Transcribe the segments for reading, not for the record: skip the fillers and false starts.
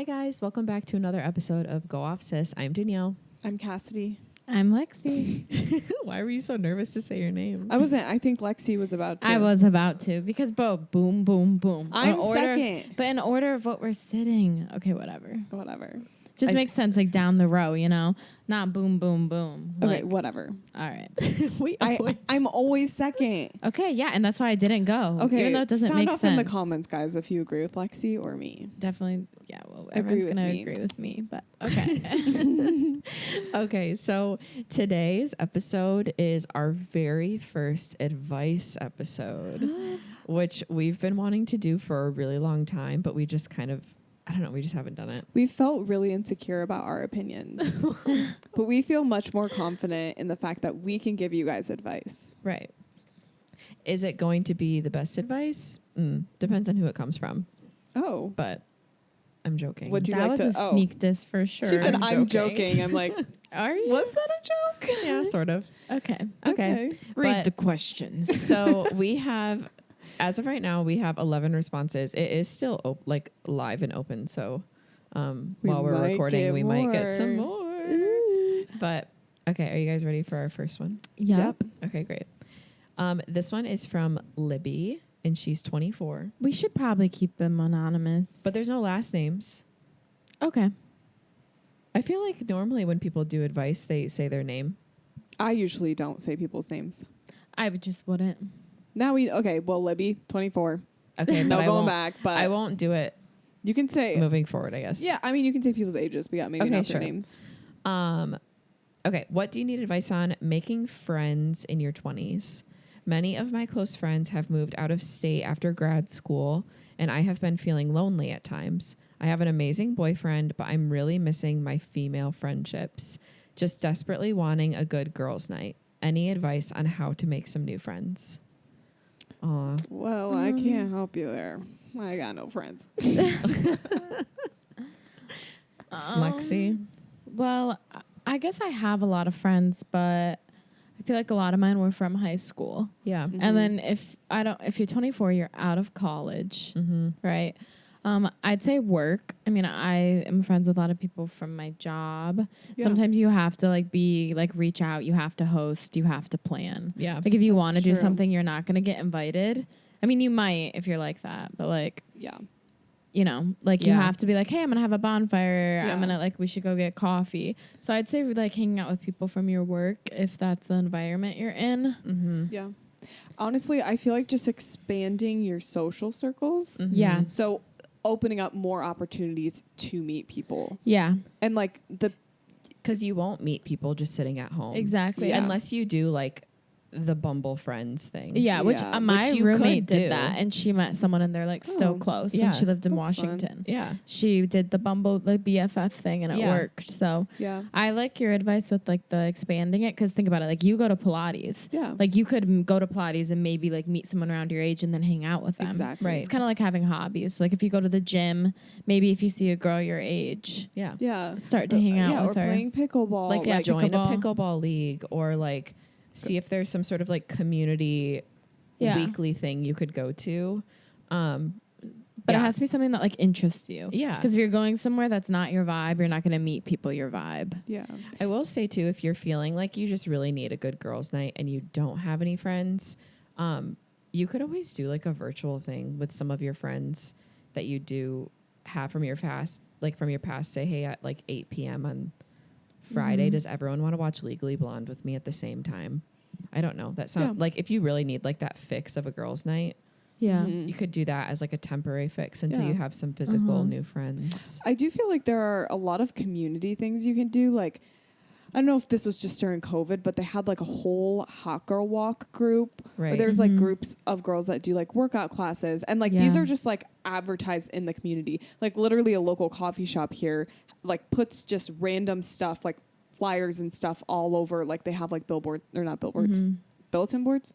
guys, welcome back to another episode of Go Off Sis. I'm Danielle. I'm Cassidy. I'm Lexi. Why were you so nervous to say your name? I wasn't. I think Lexi was about to. I was about to because boom, boom, boom. I'm second. But in order of what we're sitting. Okay, whatever. Just makes sense, like down the row, you know? Not boom, boom, boom. Okay, like, whatever. all right. I'm always second. Okay, yeah, and that's why I didn't go. Okay, even though it doesn't make sense. Sound off in the comments, guys, if you agree with Lexi or me. Definitely, yeah, well, Agree everyone's with going to me. agree with me, but okay. Okay, so today's episode is our very first advice episode, which we've been wanting to do for a really long time, but we just kind of, I don't know, we just haven't done it. We felt really insecure about our opinions, but we feel much more confident in the fact that we can give you guys advice. Right. Is it going to be the best advice? Depends on who it comes from, Oh, but I'm joking. Would you that like was to? a sneak diss for sure. She said, joking. "I'm joking." I'm like, Are you? was that a joke? Yeah, sort of. Okay. Read But- the questions. So we have, as of right now, we have 11 responses. It is still live and open. So while we're might recording, get we might get more. some more. But okay, are you guys ready for our first one? Yep. Okay, great. This one is from Libby, and she's 24. We should probably keep them anonymous. But there's no last names. okay. I feel like normally when people do advice, they say their name. I usually don't say people's names. I just wouldn't. Now well, Libby, 24. Okay, No but I going won't, back, but I won't do it you can say. moving forward, I guess. Yeah, I mean, you can say people's ages, but yeah, maybe Okay, not sure. their names. Okay, what do you need advice on making friends in your 20s? Many of my close friends have moved out of state after grad school, and I have been feeling lonely at times. I have an amazing boyfriend, but I'm really missing my female friendships. Just desperately wanting a good girls' night. Any advice on how to make some new friends? Aw. Well, I can't help you there. I got no friends. Lexi? Well, I guess I have a lot of friends, but I feel like a lot of mine were from high school. Yeah. And then if you're 24, you're out of college, right? I'd say work. I mean, I am friends with a lot of people from my job. Yeah. Sometimes you have to reach out. You have to host. You have to plan. Yeah. Like if you That's want to do true. something, you're not going to get invited. I mean, you might if you're like that, but like, Yeah. you know, like you Yeah. have to be like, hey, I'm going to have a bonfire. Yeah. I'm going to we should go get coffee. So I'd say like hanging out with people from your work if that's the environment you're in. Yeah. Honestly, I feel like just expanding your social circles. Yeah. So opening up more opportunities to meet people. Yeah. And like Because you won't meet people just sitting at home. Exactly. Yeah. Unless you do like the Bumble Friends thing. Yeah, which Yeah. my Which you roommate could do. did that, and she met someone, and they're like so Oh, close yeah, when she lived in that's fun. Washington. Yeah. She did the BFF thing, and it Yeah. worked. So yeah. I like your advice with like the expanding it, because think about it, like you go to Pilates, Yeah. like you could go to Pilates and maybe like meet someone around your age and then hang out with them. Exactly. Right. It's kind of like having hobbies. So like if you go to the gym, maybe if you see a girl your age, Yeah. Yeah. start to hang out with or her. playing pickleball. Like, yeah, Join a pickleball. pickleball league or like see if there's some sort of like community weekly thing you could go to. But it has to be something that like interests you. Yeah. Because if you're going somewhere that's not your vibe, you're not going to meet people your vibe. Yeah. I will say too, if you're feeling like you just really need a good girls' night and you don't have any friends, you could always do like a virtual thing with some of your friends that you do have from your past. Say, hey, at like 8 p.m. on Friday, does everyone want to watch Legally Blonde with me at the same time? I don't know. That sounds like if you really need like that fix of a girls' night, Yeah. Mhm. you could do that as like a temporary fix until Yeah. you have some physical new friends. I do feel like there are a lot of community things you can do. Like, I don't know if this was just during COVID, but they had like a whole hot girl walk group. Where Right. there's like groups of girls that do like workout classes. And like these Yeah. are just like advertised in the community. Like literally a local coffee shop here like puts just random stuff like flyers and stuff all over. Like they have like bulletin boards.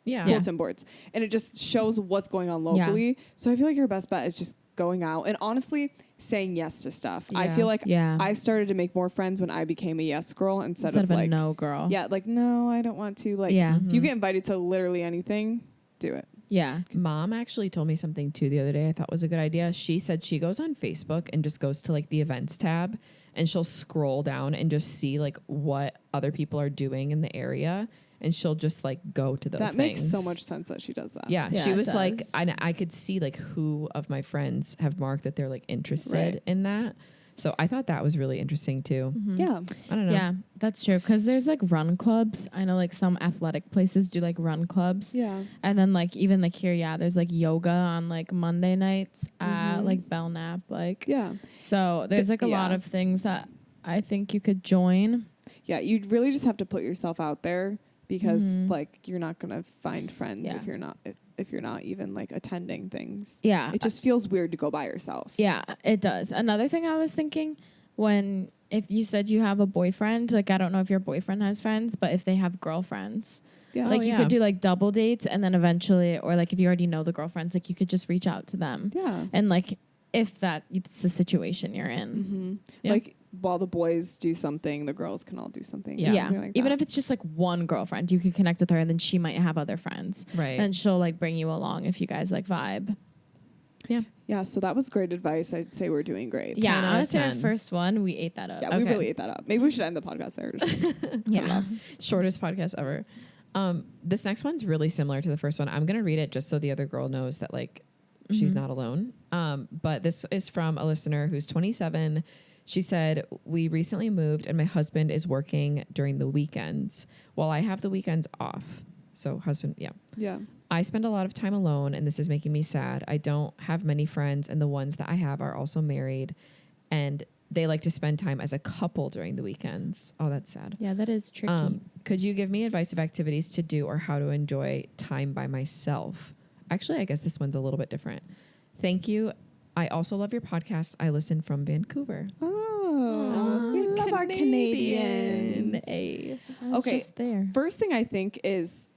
Yeah. Bulletin boards. And it just shows what's going on locally. So I feel like your best bet is just going out and honestly saying yes to stuff. I Yeah. feel like Yeah. I started to make more friends when I became a yes girl instead of a like no girl. yeah, like no, I don't want to. Like Yeah. if you get invited to literally anything, do it. Yeah. Mom actually told me something too the other day I thought was a good idea. She said she goes on Facebook and just goes to like the events tab and she'll scroll down and just see like what other people are doing in the area. And she'll just like go to those things. That makes so much sense that she does that. Yeah, Yeah, she it was like, does. I could see like who of my friends have marked that they're like interested in that. So I thought that was really interesting too. Yeah. I don't know. Yeah, that's true. Because there's like run clubs. I know like some athletic places do like run clubs. Yeah. And then like even like here, yeah, there's like yoga on like Monday nights at like Belknap. Like, Yeah. so there's like a lot of things that I think you could join. Yeah. You really just have to put yourself out there because like you're not going to find friends Yeah. if you're not even like attending things. Yeah. It just feels weird to go by yourself. Yeah, it does. Another thing I was thinking if you said you have a boyfriend, like I don't know if your boyfriend has friends, but if they have girlfriends, Yeah. like Oh, you yeah. could do like double dates and then eventually, or like if you already know the girlfriends, like you could just reach out to them. Yeah. And like if it's the situation you're in. Yeah. Like while the boys do something, the girls can all do something. Yeah. or Yeah. something like Even that. if it's just like one girlfriend, you could connect with her and then she might have other friends. Right. And she'll like bring you along if you guys like vibe. Yeah, so that was great advice. I'd say we're doing great. Yeah, 10 out of honestly, our 10. first one, we ate that up. Yeah, we Okay. really ate that up. Maybe we should end the podcast there. Just Yeah. Shortest podcast ever. This next one's really similar to the first one. I'm gonna read it just so the other girl knows that like she's not alone. But this is from a listener who's 27. She said, "We recently moved and my husband is working during the weekends while I have the weekends off." So husband, yeah. yeah. I spend a lot of time alone and this is making me sad. I don't have many friends and the ones that I have are also married and they like to spend time as a couple during the weekends. Oh, that's sad. Yeah, that is tricky. Could you give me advice of activities to do or how to enjoy time by myself? Actually, I guess this one's a little bit different. Thank you. I also love your podcast. I listen from Vancouver. Oh, we love our Canadians. Hey. I was okay. just there. First thing I think is,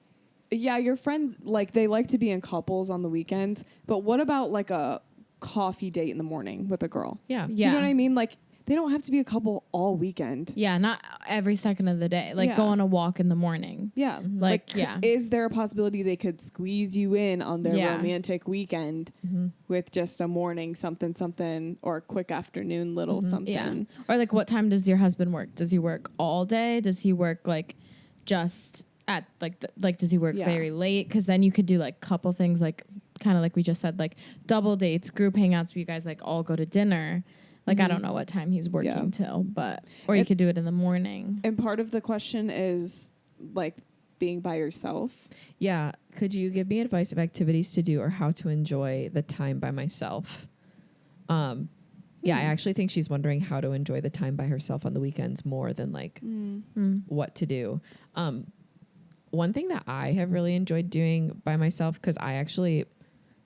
yeah, your friends, like, they like to be in couples on the weekends, but what about, like, a coffee date in the morning with a girl? Yeah. Yeah. You know what I mean? Like, they don't have to be a couple all weekend. Yeah, not every second of the day. Like Yeah. go on a walk in the morning. Yeah. Like, yeah. Is there a possibility they could squeeze you in on their Yeah. romantic weekend with just a morning something or a quick afternoon little something? Yeah. Or like what time does your husband work? Does he work all day? Does he work like just at like does he work Yeah. very late? Because then you could do like couple things like kind of like we just said, like double dates, group hangouts where you guys like all go to dinner. Like I don't know what time he's working till, but or you could do it in the morning. And part of the question is like being by yourself. Yeah. Could you give me advice of activities to do or how to enjoy the time by myself? Yeah, I actually think she's wondering how to enjoy the time by herself on the weekends more than like what to do. One thing that I have really enjoyed doing by myself, because I actually,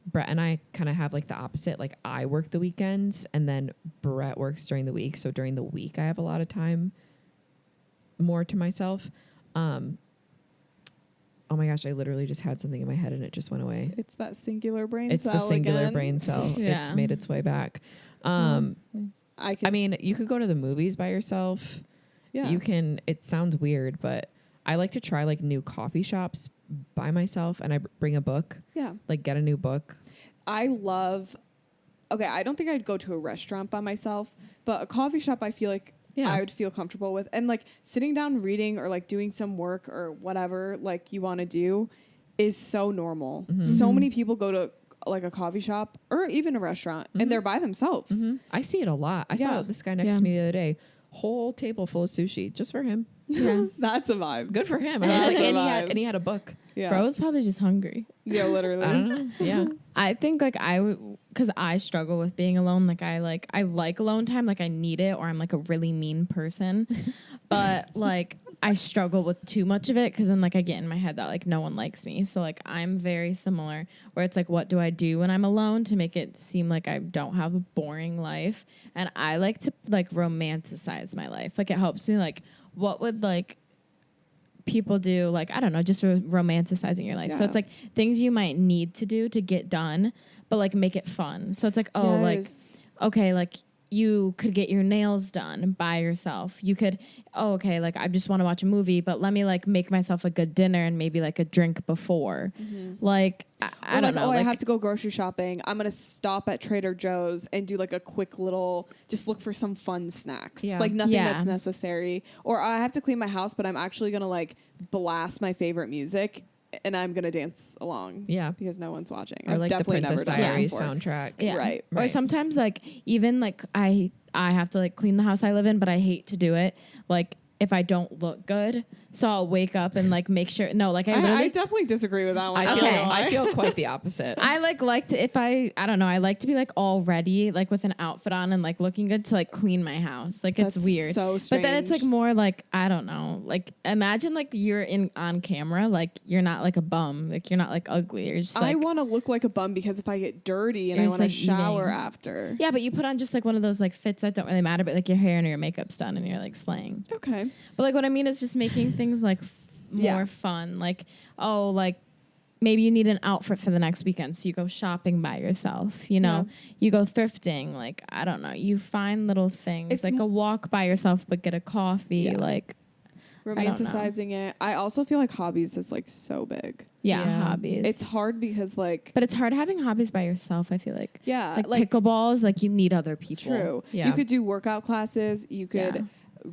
Brett and I kind of have like the opposite. Like I work the weekends and then Brett works during the week. So during the week, I have a lot of time more to myself. Oh my gosh, I literally just had something in my head and it just went away. It's that singular brain It's cell the singular again. brain cell. Yeah. It's made its way back. I I mean, you could go to the movies by yourself. yeah. You can, it sounds weird, but I like to try like new coffee shops by myself and I bring a book, Yeah. like get a new book. I don't think I'd go to a restaurant by myself, but a coffee shop I feel like Yeah. I would feel comfortable with. And like sitting down reading or like doing some work or whatever like you want to do is so normal. So many people go to like a coffee shop or even a restaurant and they're by themselves. I see it a lot. I saw Yeah. this guy next to me the other day, whole table full of sushi just for him. Yeah. That's a vibe. Good for him. And, I was That's like, a and vibe. he had a book. Yeah. Bro was probably just hungry. Yeah, literally. I don't know. Yeah. I think like because I struggle with being alone. Like I like alone time. Like I need it, or I'm like a really mean person. But like I struggle with too much of it because then like I get in my head that like no one likes me. So like I'm very similar where it's like what do I do when I'm alone to make it seem like I don't have a boring life? And I like to like romanticize my life. Like it helps me like what would like people do, like I don't know, just romanticizing your life. So Yeah. it's like things you might need to do to get done, but like make it fun. So it's like, oh, like Yes. okay, like you could get your nails done by yourself. You could, like I just want to watch a movie, but let me like make myself a good dinner and maybe like a drink before. Like, I don't know. I have to go grocery shopping. I'm going to stop at Trader Joe's and do like a quick little, just look for some fun snacks. Yeah. Like nothing that's necessary. Or I have to clean my house, but I'm actually going to like blast my favorite music and I'm going to dance along. Yeah. Because no one's watching. Or I've like the definitely Princess never done that Diaries before. soundtrack. Yeah. Right. Or sometimes like even like I have to like clean the house I live in, but I hate to do it. Like if I don't look good. So I'll wake up and like make sure. No, like I definitely disagree with that one. I feel quite the opposite. I like to, if I don't know, I like to be like all ready, like with an outfit on and like looking good to like clean my house. Like it's That's weird. so But then it's like strange. more like, I don't know, like imagine like you're on camera, like you're not like a bum, like you're not like ugly. You're just like, I want to look like a bum because if I get dirty and I You're want to just, like, shower eating. after. yeah, but you put on just like one of those like fits that don't really matter, but like your hair and your makeup's done and you're like slaying. Okay. But like what I mean is just making things like more fun. Like, like maybe you need an outfit for the next weekend. So you go shopping by yourself, you know, you go thrifting. Like, I don't know. You find little things It's like a walk by yourself, but get a coffee. Like Romanticizing it. I also feel like hobbies is like so big. hobbies. It's hard because like, but it's hard having hobbies by yourself. I feel like, yeah, like pickleballs, like you need other people. true. Yeah. You could do workout classes. You could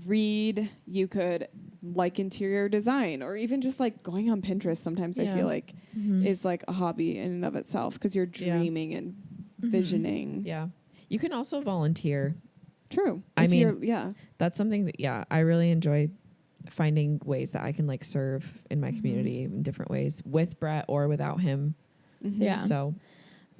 read. You could like interior design or even just like going on Pinterest. Sometimes I feel like is like a hobby in and of itself because you're dreaming and visioning. Yeah. You can also volunteer. True. I If mean, you're- That's something that, I really enjoy finding ways that I can like serve in my community in different ways with Brett or without him. Yeah. So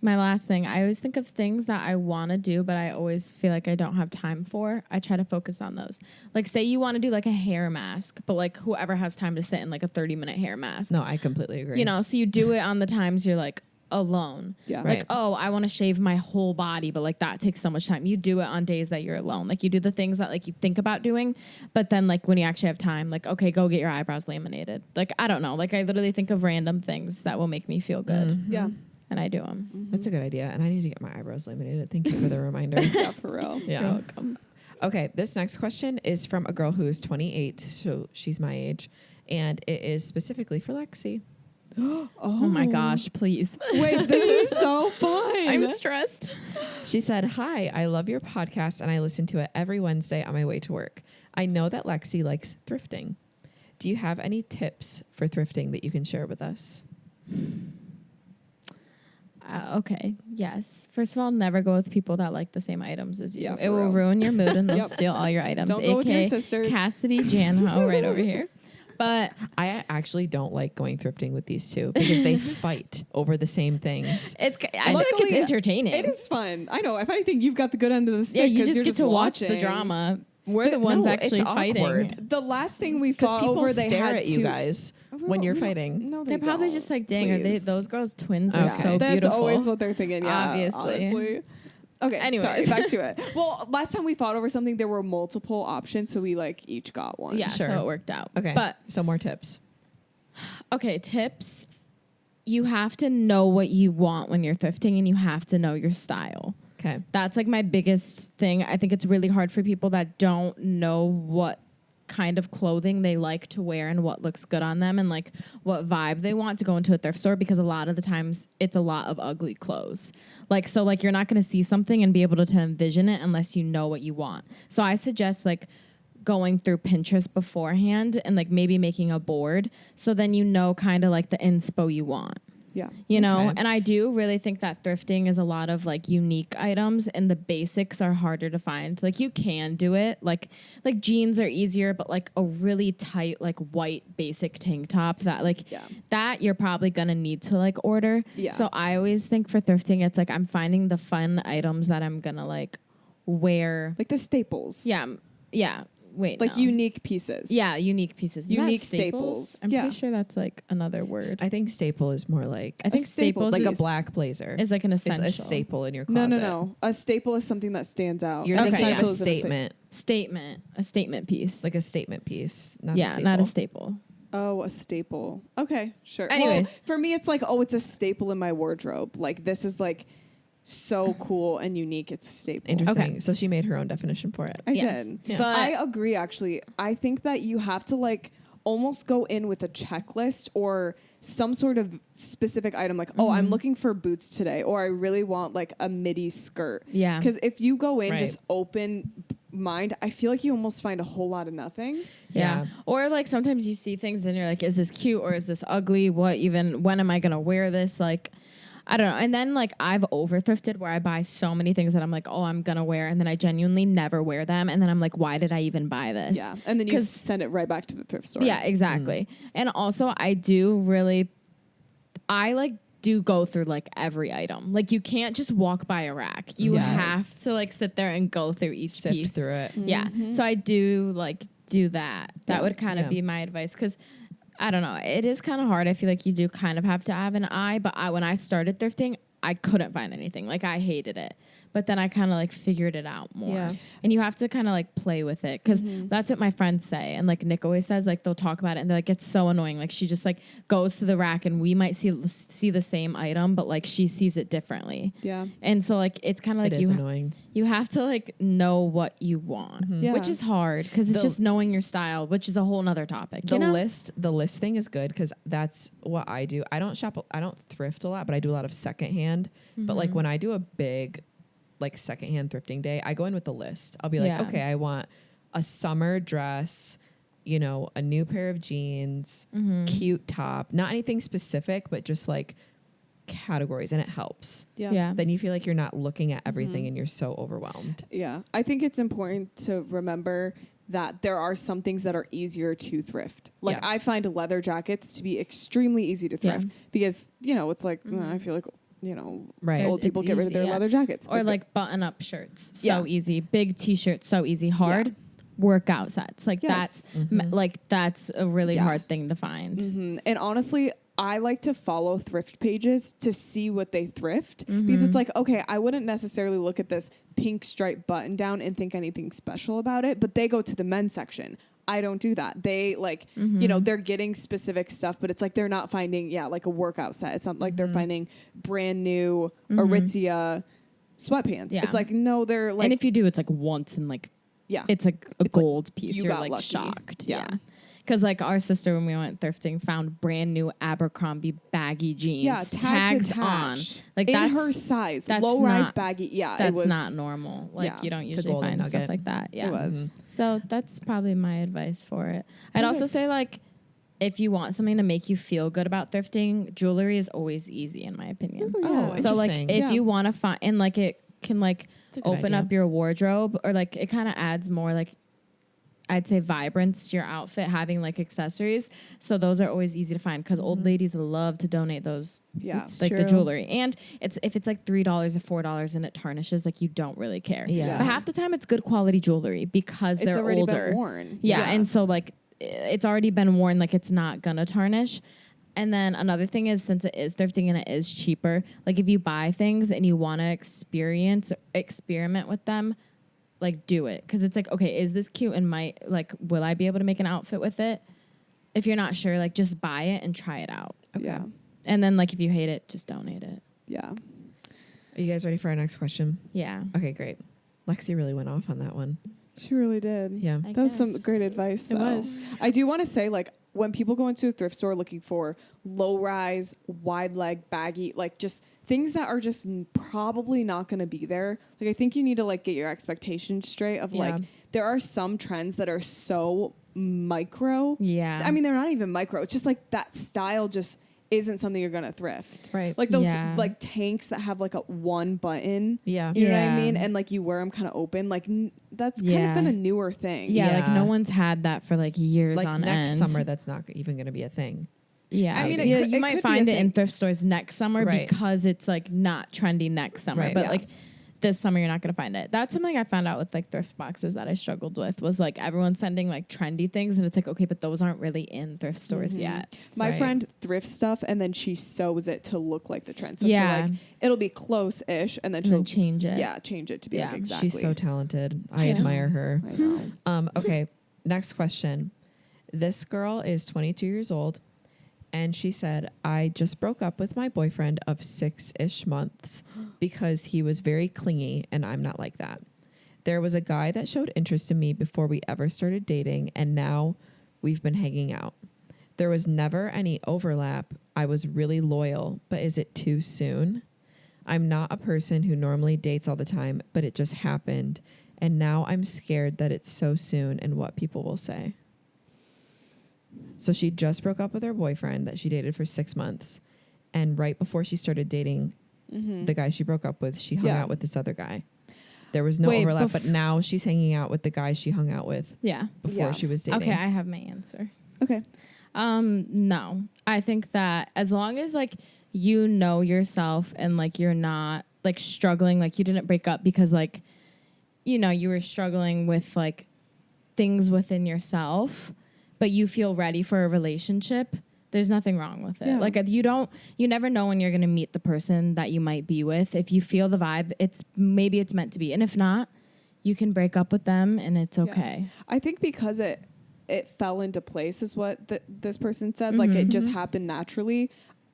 My last thing, I always think of things that I want to do, but I always feel like I don't have time for. I try to focus on those. Like, say you want to do like a hair mask, but like whoever has time to sit in like a 30-minute hair mask. no, I completely agree. You know, so you do it on the times you're like alone. Yeah. Right. Like, I want to shave my whole body, but like that takes so much time. You do it on days that you're alone. Like you do the things that like you think about doing, but then like when you actually have time, like, okay, go get your eyebrows laminated. Like, I don't know. Like I literally think of random things that will make me feel good. Yeah. And I do them. That's a good idea. And I need to get my eyebrows laminated. Thank you for the reminder. Yeah, for real. Yeah. You're welcome. Okay, this next question is from a girl who is 28, so she's my age, and it is specifically for Lexi. Oh my gosh, please. Wait, this is so fun. I'm stressed. She said, "Hi, I love your podcast and I listen to it every Wednesday on my way to work. I know that Lexi likes thrifting. Do you have any tips for thrifting that you can share with us?" Okay. Yes. First of all, never go with people that like the same items as you. Yeah, it for will real. ruin your mood and they'll Yep. steal all your items. Don't go with your AKA sisters. Cassidy Janho right over here. But I actually don't like going thrifting with these two because they fight over the same things. I feel like Luckily, it's entertaining. It is fun. I know. If anything, you've got the good end of the stick. Yeah, you 'cause just you're get to watch the watching. drama. We're the ones No, actually it's fighting. awkward. The last thing we Because fought people over, they stare had at you to- guys when you're No, fighting. No, They're probably just like, dang, are they Please. those girls twins? Okay. They're so That's beautiful. always what they're thinking. Yeah, Obviously. honestly. Okay. Anyways. Sorry. Back to it. Well, last time we fought over something, there were multiple options, so we like each got one. Yeah, Sure. so it worked out. Okay, But so more tips. okay, tips. You have to know what you want when you're thrifting and you have to know your style. Okay. That's like my biggest thing. I think it's really hard for people that don't know what kind of clothing they like to wear and what looks good on them and like what vibe they want to go into a thrift store, because a lot of the times it's a lot of ugly clothes. Like, so like you're not going to see something and be able to envision it unless you know what you want. So I suggest like going through Pinterest beforehand and like maybe making a board so then you know kind of like the inspo you want. Yeah. You know, Okay. and I do really think that thrifting is a lot of like unique items and the basics are harder to find. Like you can do it. Like jeans are easier, but like a really tight, like white basic tank top that you're probably going to need to like order. Yeah. So I always think for thrifting, it's like I'm finding the fun items that I'm going to like wear. Like the staples. Yeah. Yeah. Wait, Like no. unique pieces. Yeah, unique pieces. Isn't that Unique staples. I'm Yeah. pretty sure that's like another word. I think staple is more like I think staple, staples like a is, black blazer. is like an It's essential. a staple in your No, closet. no. A staple is something that stands out. You're An just saying essential a is an essa- statement, A statement piece. like a statement piece, not a Yeah, staple. not a staple. Oh, a staple. Okay, sure. Anyways. Well, for me, it's like, oh, it's a staple in my wardrobe. Like this is like so cool and unique. It's a staple. Interesting. Okay. So she made her own definition for it. I Yes. did. Yeah. But I agree, actually. I think that you have to like almost go in with a checklist or some sort of specific item like, oh, I'm looking for boots today, or I really want like a midi skirt. Yeah. Because if you go in Right. just open mind, I feel like you almost find a whole lot of nothing. Yeah. Or like sometimes you see things and you're like, is this cute or is this ugly? What even, when am I going to wear this? Like, I don't know. And then like I've over thrifted where I buy so many things that I'm like, oh, I'm going to wear. And then I genuinely never wear them. And then I'm like, why did I even buy this? Yeah. And then you 'Cause- send it right back to the thrift store. Yeah, exactly. And also I do go through like every item. Like you can't just walk by a rack. You Yes. have to like sit there and go through each Sift piece. through it. Yeah. So I do like do that. That Yeah. would kind of Yeah. be my advice because I don't know. It is kind of hard. I feel like you do kind of have to have an eye. But when I started thrifting, I couldn't find anything. Like I hated it. But then I kind of like figured it out more. Yeah. And you have to kind of like play with it because that's what my friends say. And like Nick always says, like they'll talk about it and they're like, it's so annoying. Like she just like goes to the rack and we might see the same item, but like she sees it differently. Yeah. And so like it's kind of like It is annoying. you have to like know what you want, Yeah. which is hard because it's The- just knowing your style, which is a whole nother topic. The you know? list thing is good because that's what I do. I don't thrift a lot, but I do a lot of secondhand. But like when I do a big like secondhand thrifting day, I go in with the list. I'll be like, Yeah. okay, I want a summer dress, you know, a new pair of jeans, cute top, not anything specific, but just like categories, and it helps. Yeah. Yeah. Then you feel like you're not looking at everything and you're so overwhelmed. Yeah. I think it's important to remember that there are some things that are easier to thrift. Like Yeah. I find leather jackets to be extremely easy to thrift because, you know, it's like, I feel like, you know, Right. old people It's get rid of easy, their yeah. leather jackets. Or But like button up shirts. So Yeah. easy. Big t-shirts. So easy. Hard workout sets. Like Yes. that's a really Yeah. hard thing to find. And honestly, I like to follow thrift pages to see what they thrift because it's like, okay, I wouldn't necessarily look at this pink stripe button down and think anything special about it, but they go to the men's section. I don't do that. They like, you know, they're getting specific stuff, but it's like they're not finding, like a workout set. It's not like they're finding brand new Aritzia sweatpants. Yeah. It's like, no, they're like, And if you do, it's like once in like yeah. it's like a It's like gold piece. you You're got like lucky. shocked. Yeah. Yeah. Because like our sister, when we went thrifting, found brand new Abercrombie baggy jeans. Yeah, tags on. attached. Like in that's her size, that's low rise not- baggy. Yeah, it that's was not normal. Like yeah, you don't it's a usually golden find stuff nugget. like that. Yeah. It was. So that's probably my advice for it. I'd also Perfect. say like if you want something to make you feel good about thrifting, jewelry is always easy in my opinion. Oh, So like interesting. if Yeah. you want to find and like it can like That's a good open idea. up your wardrobe or like it kind of adds more like I'd say vibrance to your outfit having like accessories. So those are always easy to find because old ladies love to donate those Yeah. It's like the true. jewelry. And if it's like $3 or $4 and it tarnishes, like you don't really care. Yeah. But half the time it's good quality jewelry because It's they're already older. been worn. Yeah, and so like it's already been worn, like it's not gonna tarnish. And then another thing is since it is thrifting and it is cheaper, like if you buy things and you want to experiment with them, like do it because it's like, okay, is this cute and will I be able to make an outfit with it? If you're not sure, like just buy it and try it out. Yeah. And then like if you hate it, just donate it. Yeah. Are you guys ready for our next question? Yeah. Okay, great. Lexi really went off on that one. She really did. Yeah. I That was some guess. great advice, though. was. I do want to say, like, when people go into a thrift store looking for low rise, wide leg, baggy, like just things that are just probably not going to be there. Like, I think you need to like get your expectations straight of Yeah. like, there are some trends that are so micro. Yeah. I mean, they're not even micro. It's just like that style just isn't something you're going to thrift. Right. Like those Yeah. like tanks that have like a one button. Yeah. You know what I Yeah. mean? And like you wear them kind of open. Like that's kind Yeah. of been a newer thing. yeah, like Yeah. no one's had that for like years Like on next end. summer, that's not even going to be a thing. Yeah, I mean, yeah, it you could might be a find it in thing. thrift stores next summer Right. because it's like not trendy next summer. Right. But Yeah. like this summer, you're not gonna find it. That's something I found out with like thrift boxes that I struggled with was like everyone's sending like trendy things, and it's like okay, but those aren't really in thrift stores yet. My Right. friend thrifts stuff and then she sews it to look like the trend. So Yeah. she'll like it'll be close-ish and then And she'll then change it. yeah, change it to be Yeah. like exactly. She's so talented. I I know. admire her. I know. Okay, next question. This girl is 22 years old And she said, I just broke up with my boyfriend of 6-ish months because he was very clingy and I'm not like that. There was a guy that showed interest in me before we ever started dating, and now we've been hanging out. There was never any overlap. I was really loyal, but is it too soon? I'm not a person who normally dates all the time, but it just happened. And now I'm scared that it's so soon and what people will say. So she just broke up with her boyfriend that she dated for 6 months. And right before she started dating the guy she broke up with, she hung out with this other guy. There was no overlap, but now she's hanging out with the guy she hung out with before she was dating. Okay, I have my answer. Okay. No. I think that as long as like you know yourself and like you're not like struggling, like you didn't break up because like, you know, you were struggling with like things within yourself, but you feel ready for a relationship, there's nothing wrong with it. Yeah. Like you never know when you're going to meet the person that you might be with. If you feel the vibe, maybe it's meant to be. And if not, you can break up with them and it's okay. Yeah. I think because it fell into place is what this person said. Like it just happened naturally.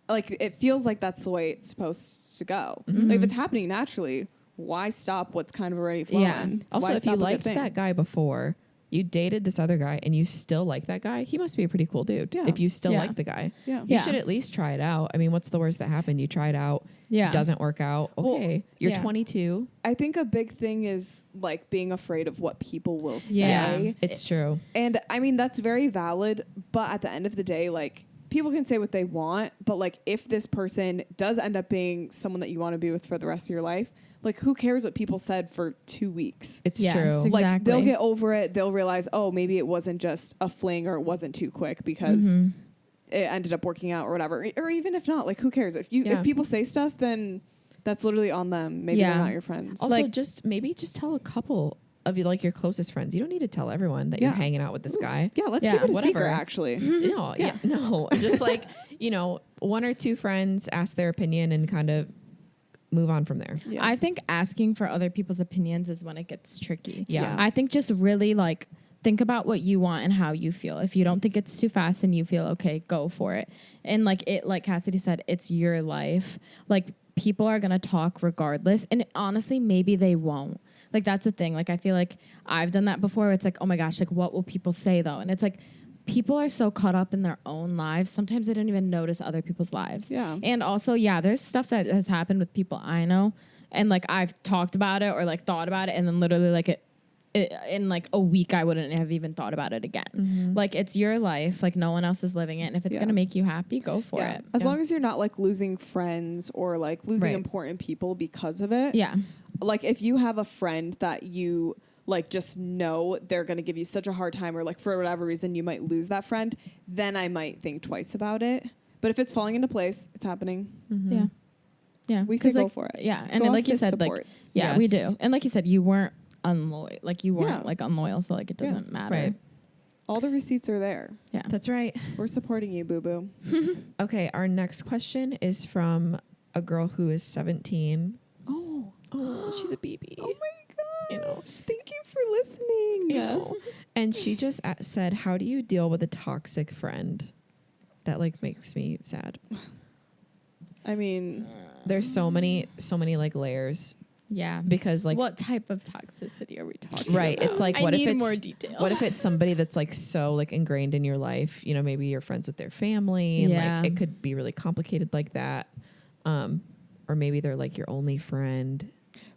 Like it feels like that's the way it's supposed to go. Like if it's happening naturally, why stop what's kind of already flowing? Yeah. Also, if you liked that guy before, you dated this other guy and you still like that guy, he must be a pretty cool dude. Yeah. If you still like the guy, you should at least try it out. I mean, what's the worst that happened? You try it out. Yeah. Doesn't work out. Okay. Well, you're 22. I think a big thing is like being afraid of what people will say. Yeah, it's true. And I mean, that's very valid. But at the end of the day, like people can say what they want. But like if this person does end up being someone that you want to be with for the rest of your life, like, who cares what people said for 2 weeks? It's true. Exactly. Like, they'll get over it. They'll realize, oh, maybe it wasn't just a fling or it wasn't too quick because it ended up working out or whatever. Or even if not, like, who cares? If people say stuff, then that's literally on them. Maybe they're not your friends. Also, like, just tell a couple of you, like, your closest friends. You don't need to tell everyone that you're hanging out with this guy. Yeah, let's keep it a secret, actually. No, no. Just like, one or two friends ask their opinion and kind of move on from there. Yeah. I think asking for other people's opinions is when it gets tricky. Yeah. I think just really like think about what you want and how you feel. If you don't think it's too fast and you feel okay, go for it. And like Cassidy said, it's your life. Like people are going to talk regardless. And honestly, maybe they won't. Like that's the thing. Like I feel like I've done that before. It's like, oh my gosh, like what will people say though? And it's like, people are so caught up in their own lives. Sometimes they don't even notice other people's lives. Yeah. And also, there's stuff that has happened with people I know. And like I've talked about it or like thought about it. And then literally like in like a week, I wouldn't have even thought about it again. Mm-hmm. Like it's your life. Like no one else is living it. And if it's going to make you happy, go for it. As long as you're not like losing friends or like losing important people because of it. Yeah. Like if you have a friend that you like just know they're going to give you such a hard time or like for whatever reason you might lose that friend, then I might think twice about it. But if it's falling into place, it's happening. Mm-hmm. Yeah. Yeah. We say go for it. Yeah. And like you said, supports. Like, we do. And like you said, you weren't unloyal. Like you weren't like unloyal. So like it doesn't matter. Right. All the receipts are there. Yeah. That's right. We're supporting you, boo-boo. Okay. Our next question is from a girl who is 17. Oh, she's a baby. Oh my gosh. Thank you for listening. Yeah. And she just said, how do you deal with a toxic friend? That like makes me sad. I mean, there's so many like layers. Yeah. Because like, what type of toxicity are we talking right. about? It's like, what if it's more detail? What if it's somebody that's like so like ingrained in your life? You know, maybe you're friends with their family and like it could be really complicated like that. Or maybe they're like your only friend.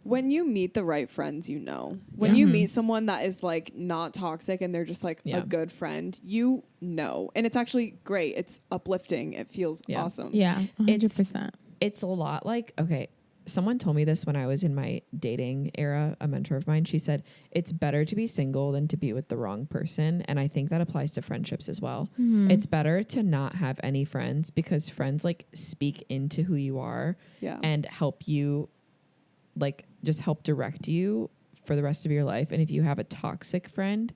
When you meet the right friends, you know. When you meet someone that is like not toxic and they're just like a good friend, you know. And it's actually great. It's uplifting. It feels awesome. Yeah, 100%. It's a lot like, okay, someone told me this when I was in my dating era, a mentor of mine. She said, it's better to be single than to be with the wrong person. And I think that applies to friendships as well. Mm-hmm. It's better to not have any friends because friends like speak into who you are and help you like just help direct you for the rest of your life. And if you have a toxic friend,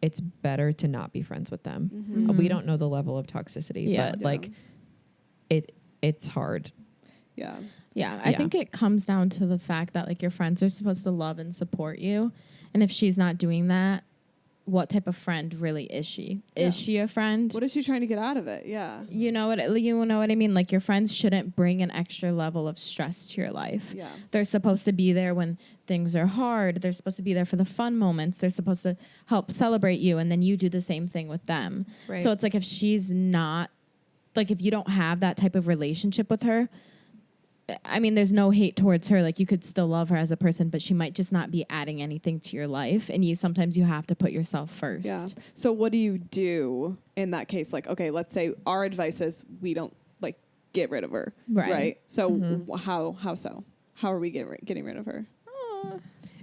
it's better to not be friends with them. Mm-hmm. We don't know the level of toxicity, but like it's hard. Yeah. Yeah. I think it comes down to the fact that like your friends are supposed to love and support you. And if she's not doing that, what type of friend really is she? Is she a friend? What is she trying to get out of it? Yeah. You know what I mean? Like, your friends shouldn't bring an extra level of stress to your life. Yeah. They're supposed to be there when things are hard. They're supposed to be there for the fun moments. They're supposed to help celebrate you, and then you do the same thing with them. Right. So it's like, if she's not, like, if you don't have that type of relationship with her, I mean, there's no hate towards her. Like, you could still love her as a person, but she might just not be adding anything to your life. And sometimes you have to put yourself first. Yeah. So what do you do in that case? Like, okay, let's say our advice is we don't like get rid of her. Right. So how so? How are we getting rid of her?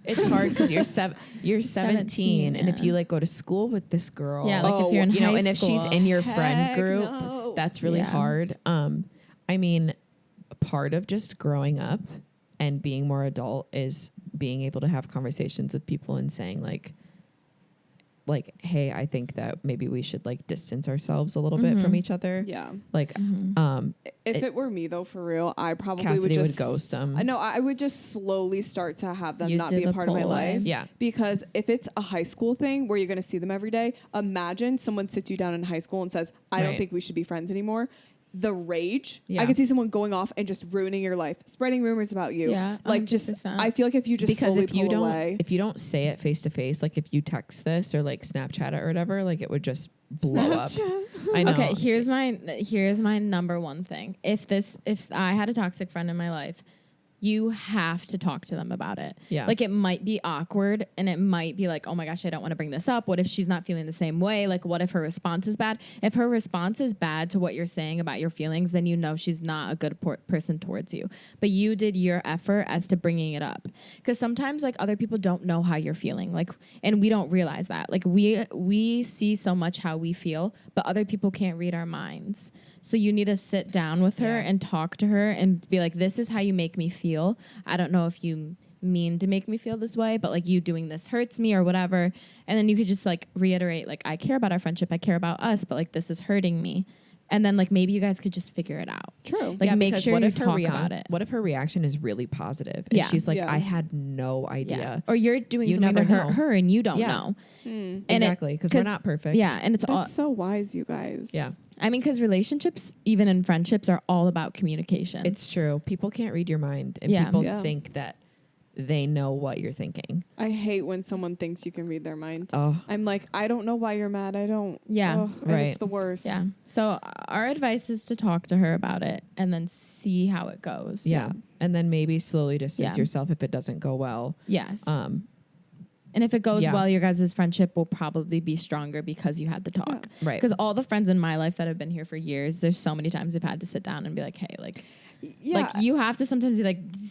It's hard because you're 17, and if yeah. you like go to school with this girl, Yeah, like if you're in high and if she's school. in your friend Heck group, no. that's really Yeah. hard. I mean, part of just growing up and being more adult is being able to have conversations with people and saying like, hey, I think that maybe we should like distance ourselves a little bit from each other. Yeah. Like, If it were me though, for real, I probably Cassidy would would just ghost them. I know I would just slowly start to have them You not did be a the part of my pull away. life. Yeah. Because if it's a high school thing where you're going to see them every day, imagine someone sits you down in high school and says, "I don't Right. think we should be friends anymore." The rage. Yeah. I could see someone going off and just ruining your life, spreading rumors about you. Yeah, Like just 100%. I feel like if you just Because slowly if you pull don't away. if you don't say it face to face, like if you text this or like Snapchat it or whatever, like it would just blow up. I know. Okay, here's my number one thing. If I had a toxic friend in my life, you have to talk to them about it. Yeah. Like, it might be awkward and it might be like, oh my gosh, I don't want to bring this up. What if she's not feeling the same way? Like, what if her response is bad? If her response is bad to what you're saying about your feelings, then you know she's not a good person towards you. But you did your effort as to bringing it up. Because sometimes, like, other people don't know how you're feeling. Like, and we don't realize that. Like, we see so much how we feel, but other people can't read our minds. So you need to sit down with her and talk to her and be like, this is how you make me feel. I don't know if you mean to make me feel this way, but like, you doing this hurts me or whatever. And then you could just like reiterate, like, I care about our friendship. I care about us, but like, this is hurting me. And then like, maybe you guys could just figure it out. True. Like, make because sure what you if her talk about it. What if her reaction is really positive? And Yeah. she's like, Yeah. I had no idea. Yeah. Or you're doing You something to never hurt know. her and you don't Yeah. know. And Exactly, because we're not perfect. Yeah. And it's all, That's so wise, you guys. Yeah. I mean, because relationships, even in friendships, are all about communication. It's true. People can't read your mind, and Yeah. people Yeah. think that they know what you're thinking. I hate when someone thinks you can read their mind. Oh, I'm like, I don't know why you're mad. I don't. Yeah. Ugh, and Right. it's the worst. Yeah. So our advice is to talk to her about it and then see how it goes. yeah. And then maybe slowly distance Yeah. yourself if it doesn't go well. Yes. And if it goes Yeah. well, your guys' friendship will probably be stronger because you had the talk. Right. Because all the friends in my life that have been here for years, there's so many times I've had to sit down and be like, hey, like, Yeah. like you have to sometimes be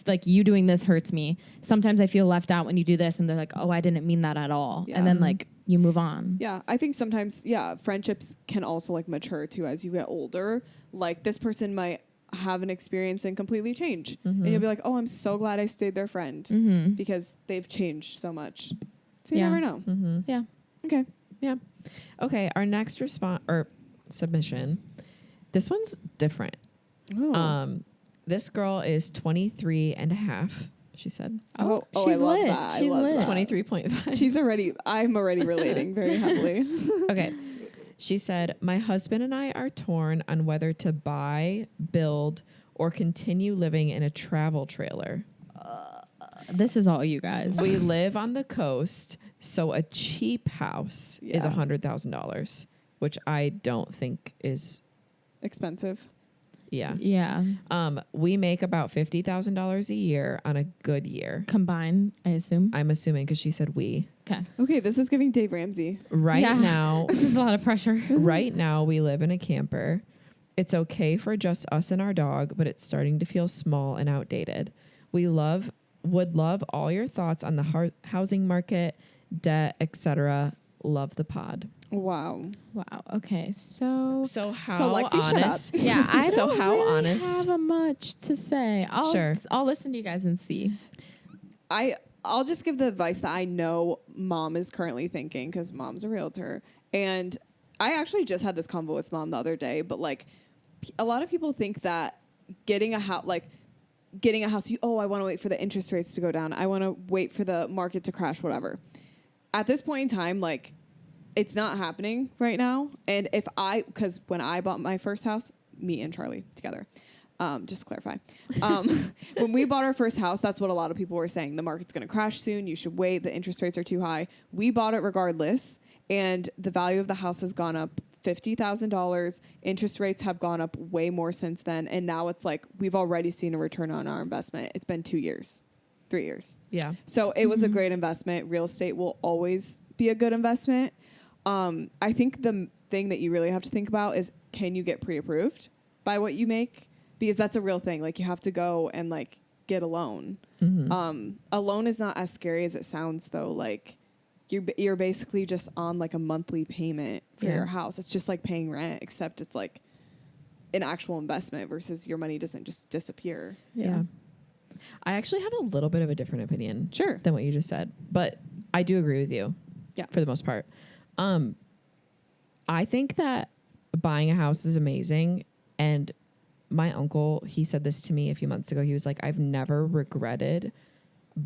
like you doing this hurts me. Sometimes I feel left out when you do this, and they're like, oh, I didn't mean that at all. Yeah. And then like you move on. Yeah, I think sometimes, friendships can also like mature too as you get older. Like this person might have an experience and completely change. And you'll be like, oh, I'm so glad I stayed their friend because they've changed so much. So you Yeah. never know. Yeah. Okay. Yeah. Okay. Our next response or submission. This one's different. Oh, This girl is 23 and a half, she said. oh, she's I love lit. that. I She's love lit. that. 23.5. I'm already relating very heavily. Okay. She said, my husband and I are torn on whether to buy, build, or continue living in a travel trailer. This is all you guys. We live on the coast, so a cheap house is Yeah. $100,000, which I don't think is, Expensive. yeah. Yeah. We make about $50,000 a year on a good year. Combine, I assume. I'm assuming because she said we. Okay. Okay, this is giving Dave Ramsey. Right Yeah. now, This is a lot of pressure. right now we live in a camper. It's okay for just us and our dog, but it's starting to feel small and outdated. Would love all your thoughts on the housing market, debt, etc. Love the pod. Wow. Wow. Okay. So how Lexi, shut honest? up. yeah, I So don't how really honest? have much to say. I'll listen to you guys and see. I'll just give the advice that I know mom is currently thinking because mom's a realtor. And I actually just had this convo with mom the other day, but like a lot of people think that getting a house, I want to wait for the interest rates to go down. I want to wait for the market to crash, whatever. At this point in time, like it's not happening right now. And because when I bought my first house, me and Charlie together, just to clarify, when we bought our first house, that's what a lot of people were saying. The market's going to crash soon. You should wait. The interest rates are too high. We bought it regardless. And the value of the house has gone up $50,000. Interest rates have gone up way more since then. And now it's like, we've already seen a return on our investment. It's been 2 years, 3 years. Yeah. So it was a great investment. Real estate will always be a good investment. I think the thing that you really have to think about is, can you get pre-approved by what you make? Because that's a real thing. Like, you have to go and like get a loan. A loan is not as scary as it sounds, though. Like, you're basically just on like a monthly payment for your house. It's just like paying rent, except it's like an actual investment versus your money doesn't just disappear. Yeah. I actually have a little bit of a different opinion Sure. than what you just said, but I do agree with you. Yeah. For the most part. I think that buying a house is amazing. And my uncle, he said this to me a few months ago. He was like, I've never regretted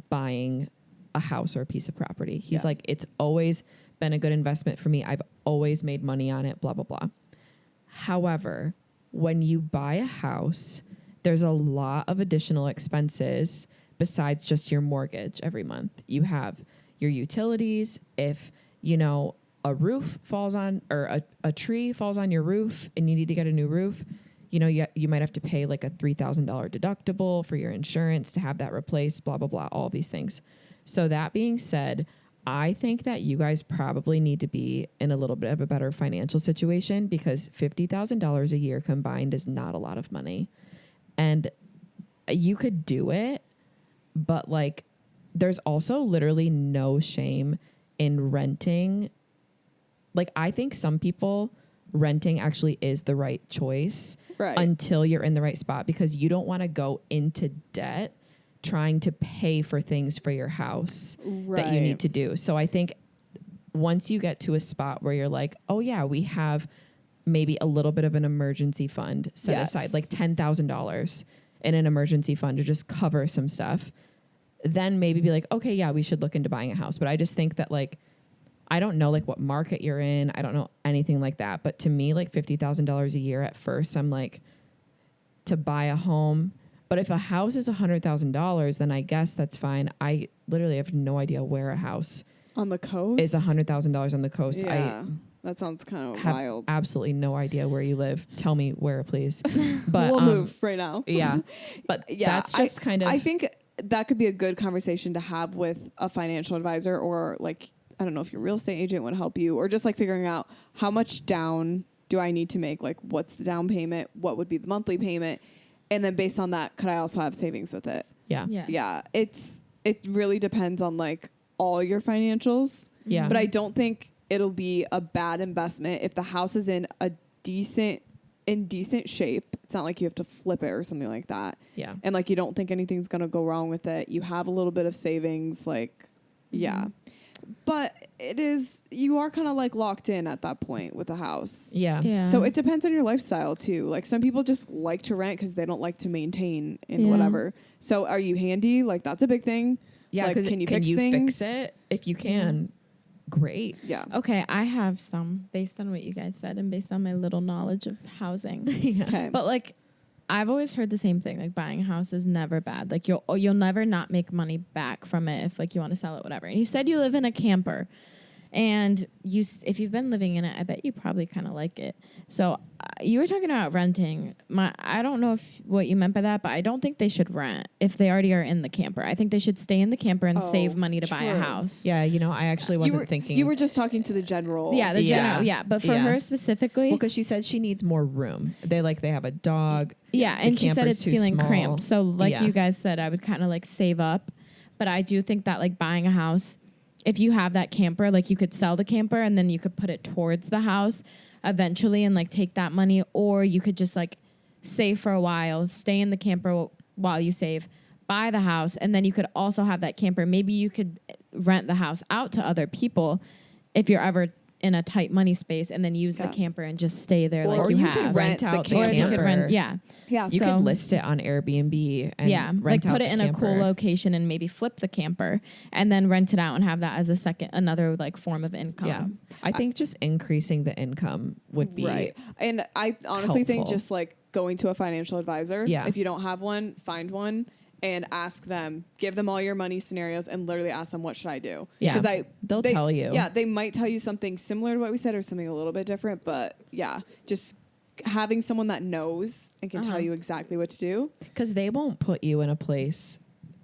buying a house or a piece of property. He's like, it's always been a good investment for me. I've always made money on it, blah, blah, blah. However, when you buy a house, there's a lot of additional expenses besides just your mortgage every month. You have your utilities. If, you know, a roof falls on, or a tree falls on your roof and you need to get a new roof, you know, you might have to pay like a $3,000 deductible for your insurance to have that replaced, blah, blah, blah, all these things. So that being said, I think that you guys probably need to be in a little bit of a better financial situation, because $50,000 a year combined is not a lot of money. And you could do it, but like, there's also literally no shame in renting. Like, I think some people, renting actually is the right choice until you're in the right spot, because you don't want to go into debt trying to pay for things for your house that you need to do. So I think once you get to a spot where you're like, oh yeah, we have maybe a little bit of an emergency fund set aside, like $10,000 in an emergency fund to just cover some stuff, then maybe be like, okay, yeah, we should look into buying a house. But I just think that, like, I don't know like what market you're in. I don't know anything like that. But to me, like $50,000 a year at first, I'm like, to buy a home. But if a house is $100,000, then I guess that's fine. I literally have no idea where a house on the coast is $100,000 on the coast. Yeah, that sounds kind of have wild. Absolutely no idea where you live. Tell me where, please. But we'll move right now. Yeah, but that's just kind of. I think that could be a good conversation to have with a financial advisor, or like, I don't know if your real estate agent would help you, or just like figuring out how much down do I need to make? Like, what's the down payment? What would be the monthly payment? And then based on that, could I also have savings with it? Yeah. Yes. Yeah. It really depends on like all your financials. Yeah. But I don't think it'll be a bad investment if the house is in decent shape. It's not like you have to flip it or something like that. Yeah. And like, you don't think anything's going to go wrong with it. You have a little bit of savings, like, yeah. But you are kind of like locked in at that point with a house. Yeah. So it depends on your lifestyle too. Like, some people just like to rent because they don't like to maintain and whatever. So are you handy? Like, that's a big thing. Yeah. Like, can you fix it? If you can, great. Yeah. Okay, I have some based on what you guys said and based on my little knowledge of housing. Yeah. Okay. But like, I've always heard the same thing. Like, buying a house is never bad. Like, you'll never not make money back from it if like you want to sell it, whatever. And you said you live in a camper, and if you've been living in it, I bet you probably kind of like it. So you were talking about renting. I don't know what you meant by that, but I don't think they should rent if they already are in the camper. I think they should stay in the camper and save money to buy a house. Yeah. You know, I actually wasn't thinking. You were just talking to the general. Yeah, the general. Yeah, but for her specifically, well, because she said she needs more room. They have a dog. Yeah, and she said it's feeling cramped. So like you guys said, I would kind of like save up. But I do think that like buying a house, if you have that camper, like you could sell the camper and then you could put it towards the house eventually and like take that money, or you could just like save for a while, stay in the camper while you save, buy the house, and then you could also have that camper. Maybe you could rent the house out to other people if you're ever in a tight money space and then use the camper and just stay there Or like or you you have. could rent out the Or you camper. could rent, yeah. Yeah. You So- could list it on Airbnb and Yeah, like rent out put it the in a cool camper. location and maybe flip the camper and then rent it out and have that as another like form of income. Yeah. I think just increasing the income would be right. And I honestly think helpful. just like going to a financial advisor. Yeah. If you don't have one, find one and ask them, give them all your money scenarios and literally ask them, what should I do? Yeah. Because They'll tell you. Yeah. They might tell you something similar to what we said or something a little bit different. But yeah, just having someone that knows and can tell you exactly what to do. because they won't put you in a place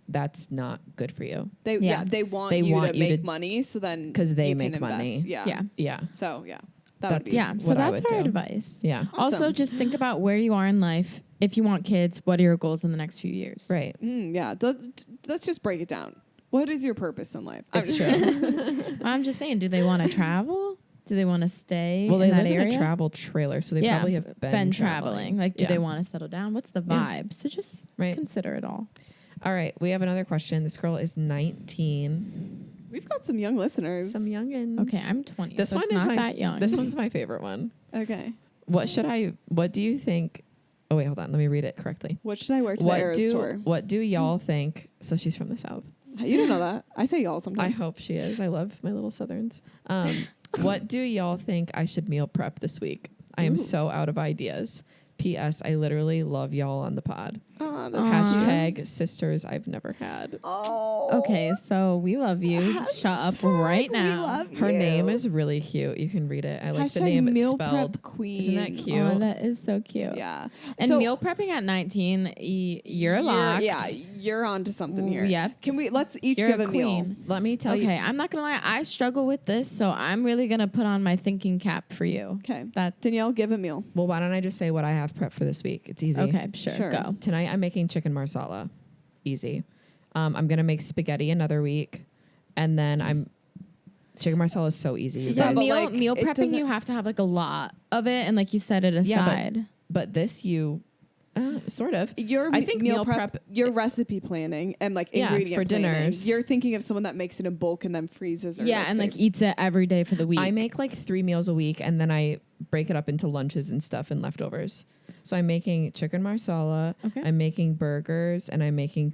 that's not good for you. They Yeah. they want They you want to you make to- money so then 'Cause they you make can money. invest. Yeah. Yeah. Yeah. So yeah. That That's- would be Yeah. So what I that's would our do. advice. Yeah. Also, Awesome. just think about where you are in life. If you want kids, what are your goals in the next few years? Right. Yeah. Let's just break it down. What is your purpose in life? I'm It's just- true. I'm just saying, do they want to travel? Do they want to stay Well, in they that live area? in a travel trailer, so they probably have been traveling. Like, do Yeah. they want to settle down? What's the Yeah. vibe? So just Right. consider it all. All right. We have another question. This girl is 19. We've got some young listeners. Some youngins. Okay, I'm 20. This so one it's is not my, that young. This one's my favorite one. Okay. What do you think? Oh, wait, hold on. Let me read it correctly. What should I wear to the Eras tour? What do y'all think? So she's from the South. You don't know that. I say y'all I sometimes. hope she is. I love my little Southerns. What do y'all think I should meal prep this week? I am Ooh. so out of ideas. P.S. I literally love y'all on the pod. Oh, Hashtag sisters I've never had. Okay, so we love you. Shut up right now. Her name is really cute. You can read it. I like the Hashtag name. It's meal spelled. prep queen. Isn't that cute? Oh, that is so cute. Yeah. And So meal prepping at 19, you're locked. Yeah, you're on to something here. Yep. Let's each You're give a a meal. queen. Let me tell you. Okay, I'm not gonna lie. I struggle with this, so I'm really gonna put on my thinking cap for you. Okay. That Danielle, give a meal. Well, why don't I just say what I have prepped for this week? It's easy. okay? Sure, Sure. go. Tonight I'm making chicken marsala. Easy. I'm gonna make spaghetti another week, and then chicken marsala is so easy. You Yeah, guys. but meal like, meal it prepping, doesn't- you have to have like a lot of it, and like you set it Yeah, but- aside. but this sort of. Your I think meal prep- your recipe planning and like Yeah, ingredient for planning. dinners. You're thinking of someone that makes it in bulk and then freezes. Or Yeah, and like saves. eats it every day for the week. I make like 3 meals a week, and then I break it up into lunches and stuff and leftovers. So I'm making chicken marsala. Okay. I'm making burgers, and I'm making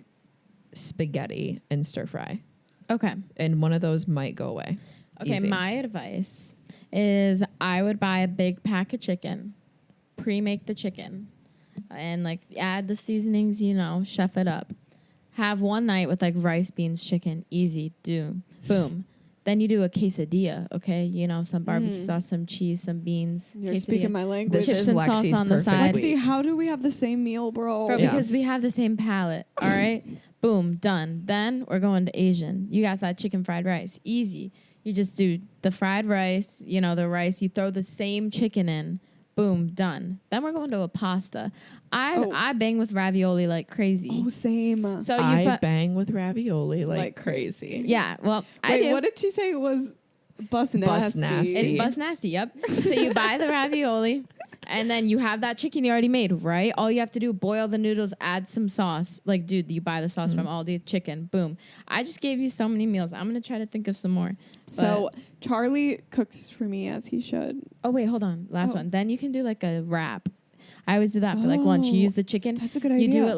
spaghetti and stir fry. Okay. And one of those might go away. Okay, Easy. my advice is I would buy a big pack of chicken, pre-make the chicken, and like add the seasonings, chef it up. Have one night with like rice, beans, chicken, easy, boom. Then you do a quesadilla, okay? Some barbecue sauce, some cheese, some beans. You're quesadilla. speaking my language. This Chips is and sauce Lexi's on the perfect side. week. Lexi, how do we have the same meal, bro? Bro, Yeah. because we have the same palate, all right? Boom, done. Then we're going to Asian. You got that chicken fried rice. Easy. You just do the fried rice, the rice. You throw the same chicken in. Boom, done. Then we're going to a pasta. I bang with ravioli like crazy. Oh, same. So you I put, bang with ravioli like Like crazy. yeah, well, I Wait, do. what did she say it was? Bus Bus nasty. nasty. It's bus nasty, yep. So you buy the ravioli, and then you have that chicken you already made, right? All you have to do, boil the noodles, add some sauce. Like, dude, you buy the sauce from Aldi, chicken, boom. I just gave you so many meals. I'm going to try to think of some more. So Charlie cooks for me as he should. Oh, wait, hold on. Last Oh. one. Then you can do like a wrap. I always do that for like lunch. You Oh, use the chicken. that's a good You do idea. it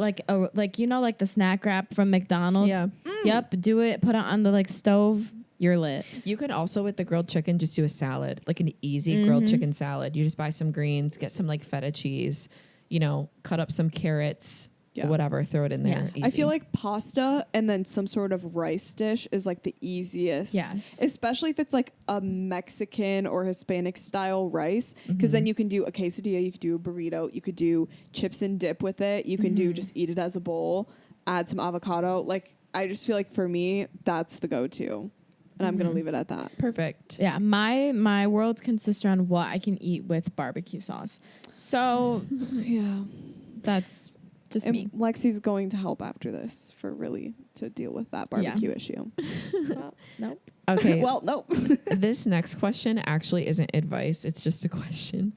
like the snack wrap from McDonald's. Yeah. Yep. Do it. Put it on the like stove. You're lit. You could also, with the grilled chicken, just do a salad, like an easy grilled chicken salad. You just buy some greens, get some like feta cheese, cut up some carrots, Yeah. whatever, throw it in there. Yeah. I feel like pasta and then some sort of rice dish is like the easiest. Yes. Especially if it's like a Mexican or Hispanic style rice. Because then you can do a quesadilla, you could do a burrito, you could do chips and dip with it. You can do just eat it as a bowl, add some avocado. Like, I just feel like for me, that's the go-to. And I'm going to leave it at that. perfect. Yeah. My world consists around what I can eat with barbecue sauce. So Yeah. that's just me. And Lexi's going to help after this to deal with that barbecue issue. Well, nope. Okay. Well, no. This next question actually isn't advice. It's just a question.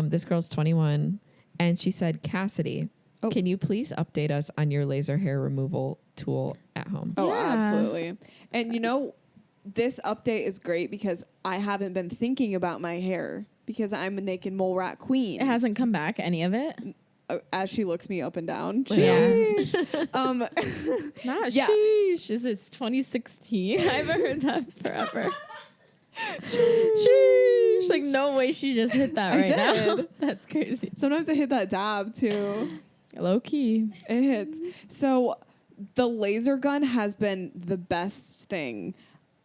This girl's 21, and she said, Cassidy, can you please update us on your laser hair removal tool at home? Oh, Yeah. absolutely. And this update is great because I haven't been thinking about my hair because I'm a naked mole rat queen. It hasn't come back, any of it? As she looks me up and down. Yeah. Sheesh. Not Yeah. sheesh. It's 2016. I haven't heard that forever. Sheesh. Like, no way she just hit that right now. That's crazy. Sometimes I hit that dab too. Low key. It hits. So the laser gun has been the best thing.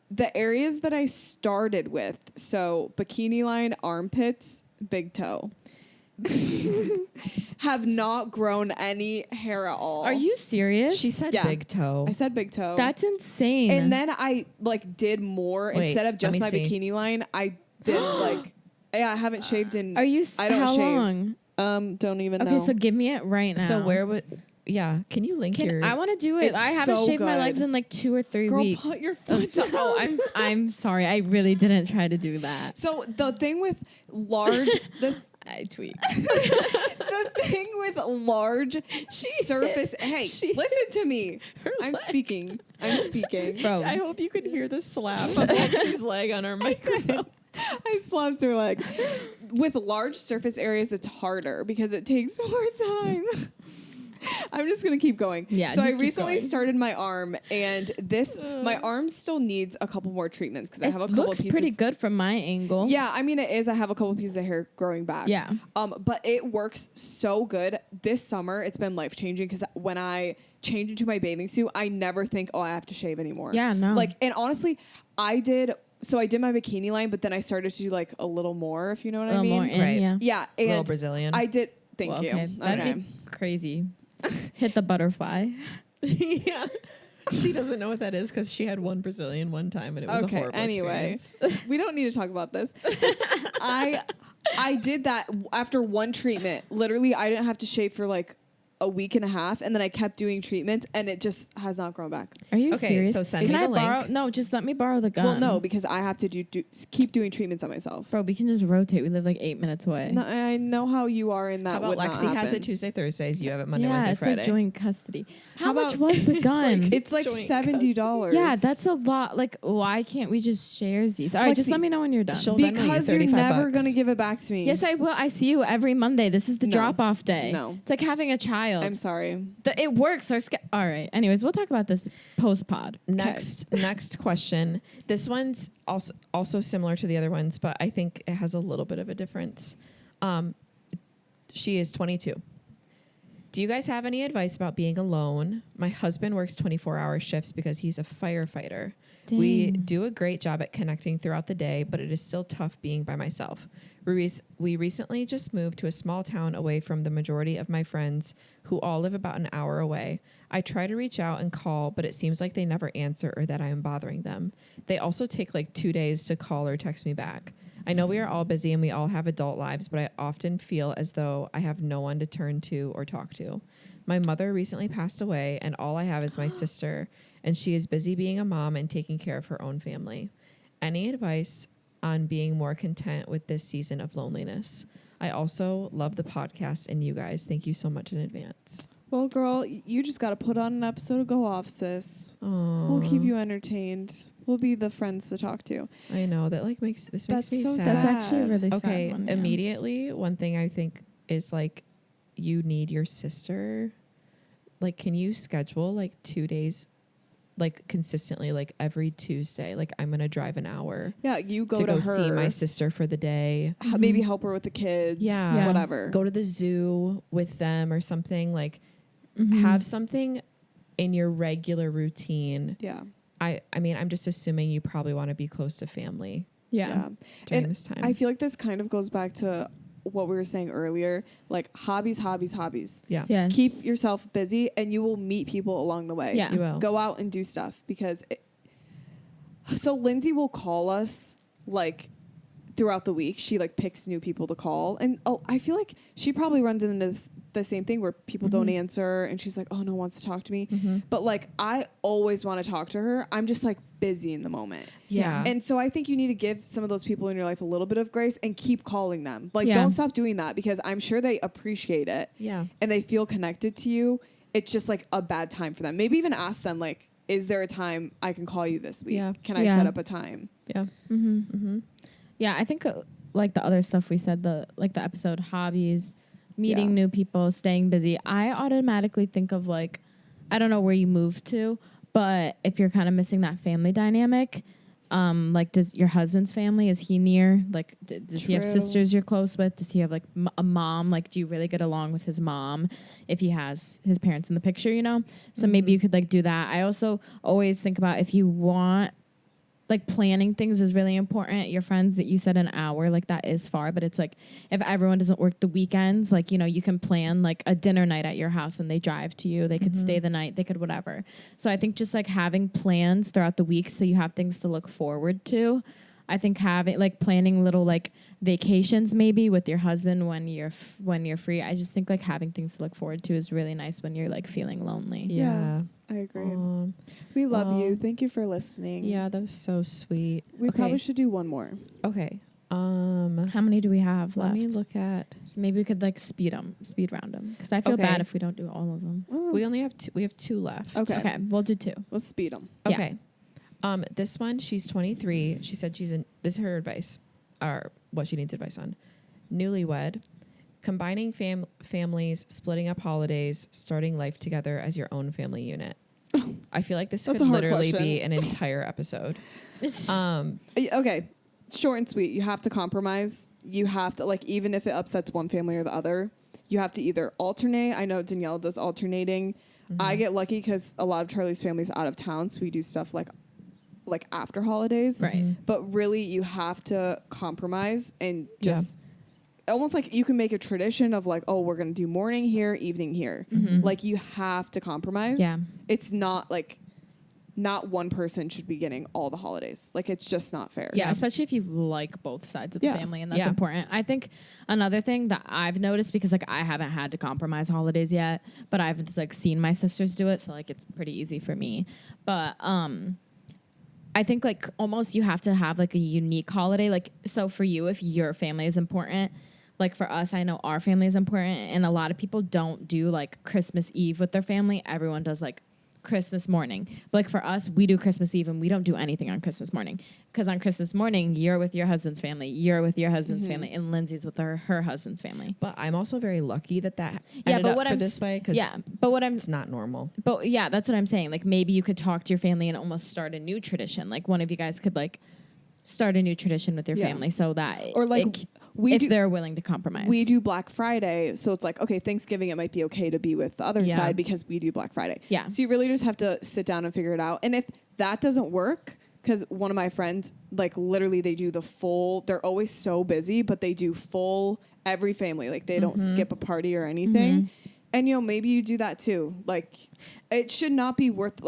The areas that I started with, so bikini line, armpits, big toe, have not grown any hair at all. Are you serious? She said Yeah. big toe. I said big toe. That's insane. And then I like did more. Wait, Instead of just let my me see. bikini line, I did like, yeah, I haven't shaved in. Are you? I don't how shave. long? Don't even know. Okay, so give me it right now. So where would? Yeah, can you link your? I want to do it. It's I haven't so shaved my good. legs in like 2 or 3 Girl, weeks. put your Oh, foot down. I'm sorry. I really didn't try to do that. So the thing with large, the I tweaked. the thing with large surface. Hey, listen to me. I'm speaking. Bro, I hope you could hear the slap of Lexi's leg on our microphone. I slapped her leg. With large surface areas, it's harder because it takes more time. I'm just gonna keep going. Yeah, So I just keep recently going. started my arm, and my arm still needs a couple more treatments because I have a couple looks of pieces. pretty good from my angle. Yeah, I mean it is. I have a couple pieces of hair growing back. Yeah. But it works so good. This summer, it's been life changing because when I change into my bathing suit, I never think, oh, I have to shave anymore. Yeah, no. Like, and honestly, I did my bikini line, but then I started to do like a little more, if you know what A I little mean. more in, Right. yeah. Yeah, Little and Brazilian. I did. Thank Well, you. okay. That'd be crazy. Hit the butterfly. Yeah. She doesn't know what that is because she had one Brazilian one time and it was a horrible anyway, experience. we don't need to talk about this. I did that after one treatment. Literally, I didn't have to shave for like a week and a half, and then I kept doing treatments, and it just has not grown back. Are you Okay, serious? so send Can me I the borrow? link. No, just let me borrow the gun. Well, no, because I have to keep doing treatments on myself. Bro, we can just rotate. We live like 8 minutes away. No, I know how you are in that. How about would not Lexi has happen. it Tuesday, Thursdays. You have it Monday, yeah, Wednesday, it's Friday. like joint custody. How How much about- was the gun? It's like Joint $70. Yeah, that's a lot. Like, why can't we just share these? All right, just Lexi, let me know when you're done. she'll- Venmo you because you're 35 never bucks. gonna give it back to me. Yes, I will. I see you every Monday. This is the No. drop-off day. No. It's like having a child. I'm sorry. It works. All right. Anyways, we'll talk about this post-pod. Next question. This one's also similar to the other ones, but I think it has a little bit of a difference. She is 22. Do you guys have any advice about being alone? My husband works 24-hour shifts because he's a firefighter. We Dang. do a great job at connecting throughout the day, but it is still tough being by myself. We recently just moved to a small town away from the majority of my friends who all live about an hour away. I try to reach out and call, but it seems like they never answer or that I am bothering them. They also take like 2 days to call or text me back. I know we are all busy and we all have adult lives, but I often feel as though I have no one to turn to or talk to. My mother recently passed away, and all I have is my sister, and she is busy being a mom and taking care of her own family. Any advice on being more content with this season of loneliness? I also love the podcast and you guys. Thank you so much in advance. Well, girl, you just got to put on an episode of Go Off, sis. We'll keep you entertained. We'll be the friends to talk to. I know that makes me That's so so sad. That's actually a really Okay, sad one. yeah. immediately, one thing I think is like you need your sister. Like, can you schedule like 2 days, like consistently, like every Tuesday? Like, I'm gonna drive an hour Yeah, you go to to go her. see my sister for the day. Maybe help her with the kids. Yeah. Yeah. Whatever. Go to the zoo with them or something. Like, Mhm. have something in your regular routine. Yeah. I mean, I'm just assuming you probably want to be close to family Yeah. during And this time. I feel like this kind of goes back to what we were saying earlier, like hobbies. yeah. Yes. Keep yourself busy and you will meet people along the way. Yeah. You will. Go out and do stuff because so Lindsay will call us like throughout the week. She like picks new people to call, and I feel like she probably runs into the same thing where people don't answer and she's like, oh, no one wants to talk to me. But like I always want to talk to her. I'm just like busy in the moment. Yeah. And so I think you need to give some of those people in your life a little bit of grace and keep calling them. Like, Yeah. don't stop doing that because I'm sure they appreciate it Yeah. and they feel connected to you. It's just like a bad time for them. Maybe even ask them like, is there a time I can call you this week? Yeah. Can I set up a time? Yeah. Yeah, I think like the other stuff we said, the episode hobbies, meeting new people, staying busy. I automatically think of like, I don't know where you moved to, but if you're kind of missing that family dynamic, like does your husband's family, is he near? Like, does he have sisters you're close with? Does he have like a mom? Like, do you really get along with his mom if he has his parents in the picture, you know? So maybe you could like do that. I also always think about if you want, like planning things is really important. Your friends that you said an hour, like that is far, but it's like if everyone doesn't work the weekends, like, you know, you can plan like a dinner night at your house and they drive to you. They could stay the night, they could whatever. So I think just like having plans throughout the week so you have things to look forward to. I think having like planning little like vacations maybe with your husband when you're free. I just think like having things to look forward to is really nice when you're like feeling lonely. Yeah. I agree. We love you. Thank you for listening. Yeah, that was so sweet. We probably should do one more. Okay. How many do we have left? Let me look at. So maybe we could like speed round them because I feel bad if we don't do all of them. We only have two. We have two left. Okay, we'll do two. Let's speed them. Okay. This one, she's 23. She said this is her advice, or what she needs advice on. Newlywed, combining families, splitting up holidays, starting life together as your own family unit. I feel like this could literally be an entire episode. Okay. Short and sweet. You have to compromise. You have to, like, even if it upsets one family or the other, you have to either alternate. I know Danielle does alternating. I get lucky because a lot of Charlie's family's out of town, so we do stuff like after holidays. Right. But really, you have to compromise and just almost like you can make a tradition of like, oh, we're going to do morning here, evening here. Like, you have to compromise. Yeah. It's not like, not one person should be getting all the holidays. Like, it's just not fair. Yeah, especially if you like both sides of the family, and that's important. I think another thing that I've noticed, because like I haven't had to compromise holidays yet, but I've just like seen my sisters do it, so like it's pretty easy for me. But I think like almost you have to have like a unique holiday. Like, so for you, if your family is important, like for us, I know our family is important, and a lot of people don't do like Christmas Eve with their family. Everyone does like Christmas morning. But like for us, we do Christmas Eve and we don't do anything on Christmas morning. Because on Christmas morning, you're with your husband's family, you're with your husband's family, and Lindsay's with her husband's family. But I'm also very lucky that ended up for this way, because it's not normal. But yeah, that's what I'm saying. Like maybe you could talk to your family and almost start a new tradition. Like one of you guys could like start a new tradition with your family, so that or like if they're willing to compromise. We do Black Friday, so it's like, okay, Thanksgiving it might be okay to be with the other side because we do Black Friday. Yeah. So you really just have to sit down and figure it out. And if that doesn't work, because one of my friends, like literally they do the full, they're always so busy, but they do full every family. Like they don't skip a party or anything. And you know, maybe you do that too. Like it should not be worth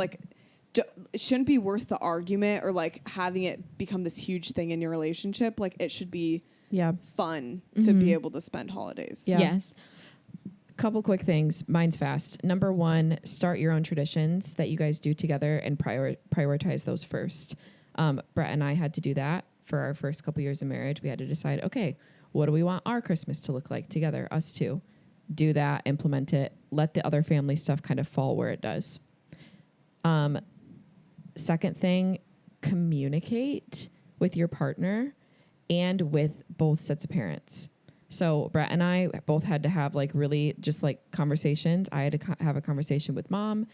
it shouldn't be worth the argument or like having it become this huge thing in your relationship. Like it should be fun to be able to spend holidays. Yeah. Yes. Couple quick things. Mine's fast. Number one, start your own traditions that you guys do together and prioritize those first. Brett and I had to do that for our first couple years of marriage. We had to decide, okay, what do we want our Christmas to look like together, us two? Do that, implement it, let the other family stuff kind of fall where it does. Second thing, communicate with your partner and with both sets of parents. So Brett and I both had to have like really just like conversations. I had to have a conversation with mom,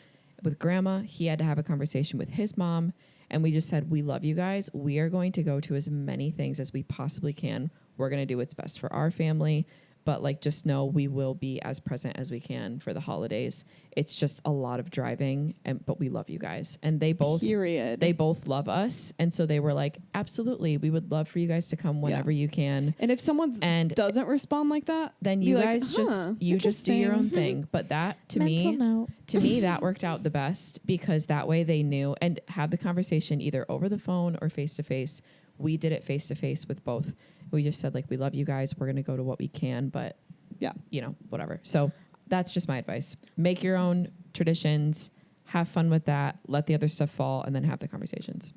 with grandma. He had to have a conversation with his mom. And we just said, we love you guys. We are going to go to as many things as we possibly can. We're going to do what's best for our family. But like, just know we will be as present as we can for the holidays. It's just a lot of driving, but we love you guys. And they both love us. And so they were like, absolutely, we would love for you guys to come whenever you can. And if someone doesn't respond like that, then you guys just do your own thing. But that to me, that worked out the best, because that way they knew and had the conversation either over the phone or face to face. We did it face to face with both. We just said, like, we love you guys. We're going to go to what we can, but whatever. So that's just my advice. Make your own traditions, have fun with that, let the other stuff fall, and then have the conversations.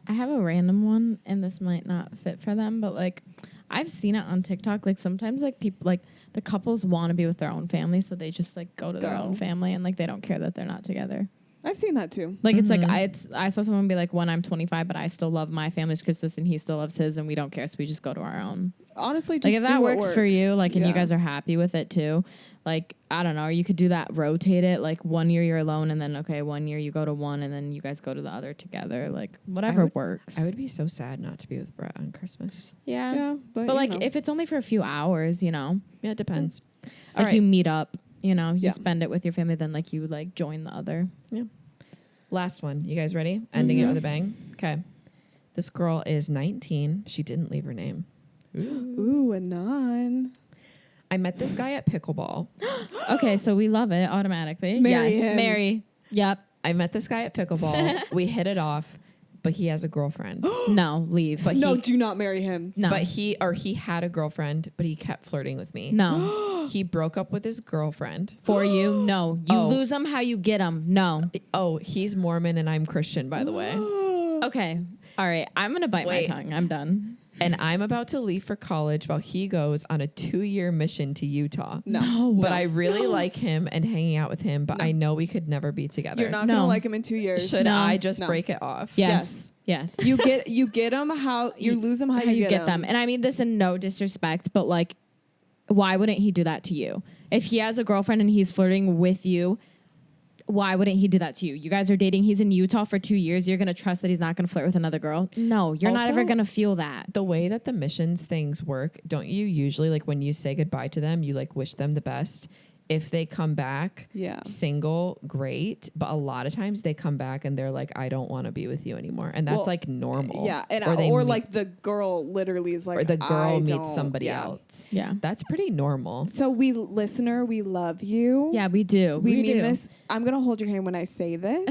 I have a random one, and this might not fit for them, but like I've seen it on TikTok. Like sometimes like people, like the couples want to be with their own family, so they just like go to their own family and like they don't care that they're not together. I've seen that too. Like it's like I saw someone be like, when I'm 25, but I still love my family's Christmas and he still loves his, and we don't care, so we just go to our own. Honestly, just Like if do that what works for you, like, and Yeah. you guys are happy with it too, like, I don't know, or you could do that, rotate it, like 1 year you're alone, and then, okay, 1 year you go to one, and then you guys go to the other together, like, whatever works. I would be so sad not to be with Brett on Christmas. Yeah. Yeah, but Like, you know. if it's only for a few hours, you know, Yeah, it depends. like you meet up, you know, you Yeah. spend it with your family, then like you like join the other. Last one. You guys ready? Ending it with a bang. Okay. This girl is 19. She didn't leave her name. Ooh, a non. I met this guy at pickleball. Okay, so we love it automatically. Marry yes, him. marry. Yep. I met this guy at pickleball. We hit it off, but he has a girlfriend. No, leave. But No, he, do not marry him. no. but he had a girlfriend, but he kept flirting with me. no. He broke up with his girlfriend. For you, no. You Oh. lose them how you get them. No. Oh, he's Mormon and I'm Christian, by the way. Okay. All right. I'm going to bite Wait. my tongue. I'm done. And I'm about to leave for college while he goes on a 2-year mission to Utah. No. But I really like him and hanging out with him, but I know we could never be together. You're not No. gonna like him in 2 years. Should No. I just No. break it off? Yes. Yes. You get them how you lose them how you get them. And I mean this in no disrespect, but like, why wouldn't he do that to you? If he has a girlfriend and he's flirting with you, why wouldn't he do that to you? You guys are dating. He's in Utah for 2 years. You're going to trust that he's not going to flirt with another girl? No, you're not Also, ever going to feel that. The way that the missions things work, don't you usually, like when you say goodbye to them, you like wish them the best? If they come back Yeah. single, great. But a lot of times they come back and they're like, I don't want to be with you anymore. And that's Well, like normal. Yeah, and they or meet- like the girl literally is like, or the girl I meets don't- somebody yeah. else. Yeah. That's pretty normal. So we love you. Yeah, we do. we mean do. this. I'm gonna hold your hand when I say this,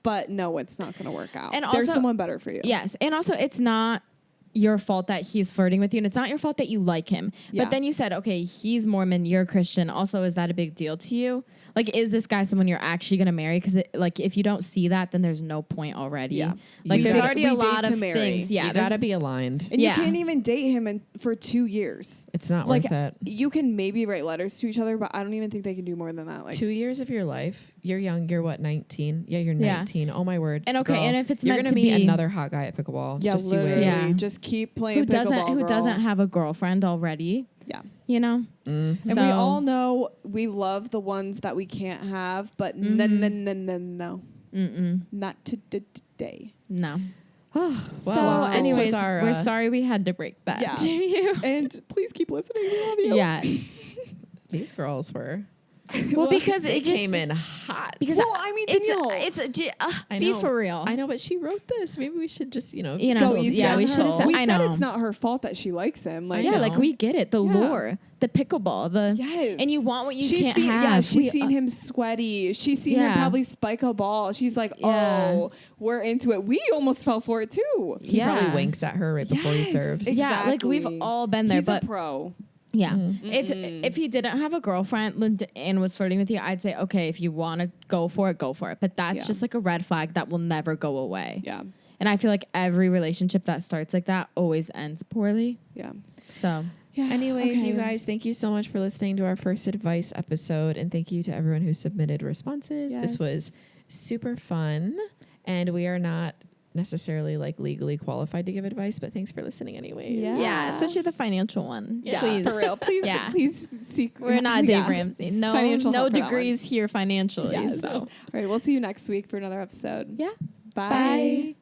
but no, it's not gonna work out. And There's also- someone better for you. Yes. And also, it's not your fault that he's flirting with you, and it's not your fault that you like him. Yeah. But then you said, okay, he's Mormon, you're Christian. Also, is that a big deal to you? Like, is this guy someone you're actually going to marry? Because, like, if you don't see that, then there's no point already. Yeah. Like, You there's date- already we a date lot to of marry. things. Yeah. you there's- gotta be aligned. And Yeah. you can't even date him for 2 years. It's not Like worth it. you can maybe write letters to each other, but I don't even think they can do more than that. Like 2 years of your life. You're young. You're what, 19? Yeah, you're Yeah. 19. Oh my word. And okay, Girl, and if it's you're meant gonna to meet be- another hot guy at pickleball. yeah, Just you literally. wait. Yeah. Just keep playing who pickleball, doesn't girl. have a girlfriend already, Yeah. you know? And we all know we love the ones that we can't have, but no, not today. No. Well, So, this anyways, was our, we're sorry we had to break that Yeah. to you. And please keep listening. We love you. Yeah. These girls were. Well, because They it just came in hot. because Well, I mean, Danielle. I be know. for real. I know, but she wrote this. Maybe we should just, You know, Go easy yeah, on we her. should have said. We I said know. it's not her fault that she likes him. Like, Yeah, know. like we get it. The Yeah. lure, the pickleball, the yes. and you want what you she's can't seen, have. Yeah, she's We- seen him sweaty. She's seen him Yeah. probably spike a ball. She's like, Yeah. oh, we're into it. We almost fell for it too. He Yeah. probably winks at her right before he Yes, serves. Yeah, like we've exactly. all been there. He's But a pro. yeah, it's if he didn't have a girlfriend and was flirting with you, I'd say okay, if you want to go for it, go for it. But that's Yeah. just like a red flag that will never go away. Yeah. And I feel like every relationship that starts like that always ends poorly. Yeah. So Yeah. Anyways, Okay, you then. guys, thank you so much for listening to our first advice episode. And thank you to everyone who submitted responses. This Yes. was super fun. And we are not necessarily like legally qualified to give advice, but thanks for listening anyways. Yeah. yeah, especially the financial one. Yeah, Please. for real. Please, Yeah. please seek. We're not Dave yeah. Ramsey. No, Financial no help for that degrees here financially. Yes. So All right. We'll see you next week for another episode. yeah. Bye. Bye.